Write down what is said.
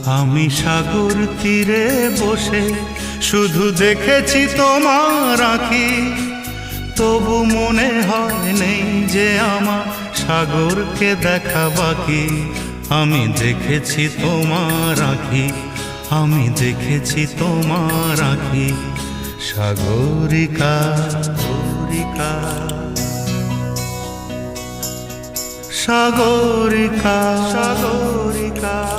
আমি সাগর তীরে বসে শুধু দেখেছি তোমার আঁখি, তবু মনে হয় নেই যে আমার সাগরকে দেখা বাকি। আমি দেখেছি তোমার আঁখি, আমি দেখেছি তোমার আঁখি। সাগরিকা সাগরিকা সাগরিকা সাগরিকা।